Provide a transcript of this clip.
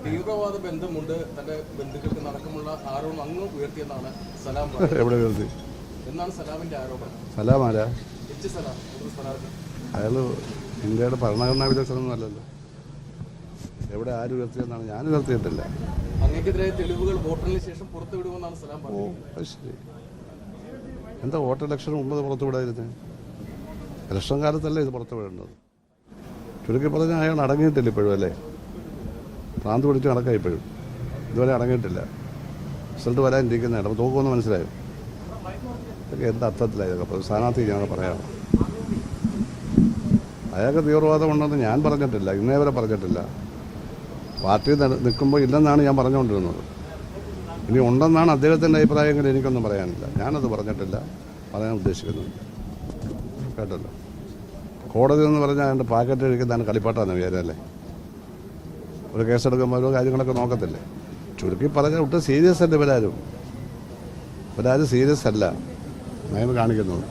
തീവ്രവാദ ബന്ധമുണ്ട് തന്റെ ബന്ധുക്കൾക്ക് നടക്കമുള്ള ആരോപണം അങ്ങ് ഉയർത്തിയെന്നാണ് സലാം എവിടെ ഉയർത്തി എന്നാണ് സലാമിന്റെ ആരോപണം. സലാം ആരാ? സലാം സ്ഥാനാർത്ഥി അയാൾ ഇന്ത്യയുടെ ഭരണഘടനാ വിദഗ്ധനൊന്നും അല്ലല്ലോ. എവിടെ ആര് ഉയർത്തിയെന്നാണ്? ഞാൻ ഉയർത്തിയിട്ടില്ല. അങ്ങേക്കെതിരെ തെളിവുകൾ വോട്ടെണ്ണലിന് ശേഷം പുറത്തുവിടുമെന്നാണ് സലാം പറഞ്ഞത്. അത് ശരി. എന്താ വോട്ട് ഇലക്ഷന് മുമ്പ് പുറത്തു വിടാതിരുന്നത്? ഇലക്ഷൻ കാലത്തല്ലേ ഇത് പുറത്തു വിടേണ്ടത്. ചുരുക്കി പറഞ്ഞാൽ അയാൾ അടങ്ങിയിട്ടില്ല ഇപ്പോഴും, അല്ലേ? ഭ്രാന്ത് പിടിച്ച് നടക്കാം ഇപ്പോഴും. ഇതുവരെ അടങ്ങിയിട്ടില്ല. റിസൾട്ട് വരാനിരിക്കുന്നതാണ്. അപ്പോൾ തോക്കുമെന്ന് മനസ്സിലായോ? ഇതൊക്കെ എന്താ അർത്ഥത്തിലായതൊക്കെ? അപ്പോൾ സ്ഥാനാർത്ഥി ഞങ്ങൾ പറയാം. അയാൾക്ക് തീവ്രവാദം ഉണ്ടെന്ന് ഞാൻ പറഞ്ഞിട്ടില്ല, ഇന്നേ വരെ പറഞ്ഞിട്ടില്ല. പാർട്ടി നിൽക്കുമ്പോൾ ഇല്ലെന്നാണ് ഞാൻ പറഞ്ഞുകൊണ്ടിരുന്നത്. ഇനി ഉണ്ടെന്നാണ് അദ്ദേഹത്തിൻ്റെ അഭിപ്രായങ്ങൾ, എനിക്കൊന്നും പറയാനില്ല. ഞാനത് പറഞ്ഞിട്ടില്ല, പറയാൻ ഉദ്ദേശിക്കുന്നുണ്ട്. കേട്ടല്ലോ. കോടതി എന്ന് പറഞ്ഞാൽ എൻ്റെ പാക്കറ്റ് കഴിക്കുന്നതാണ് കളിപ്പാട്ടാന്ന് വിചാരമല്ലേ? ഒരു കേസെടുക്കുമ്പോൾ ഓരോ കാര്യങ്ങളൊക്കെ നോക്കത്തില്ലേ? ചുരുക്കി പറഞ്ഞാൽ ഒട്ടും സീരിയസ് അല്ല ഇവരാരും സീരിയസ് അല്ല നയം കാണിക്കുന്നത്.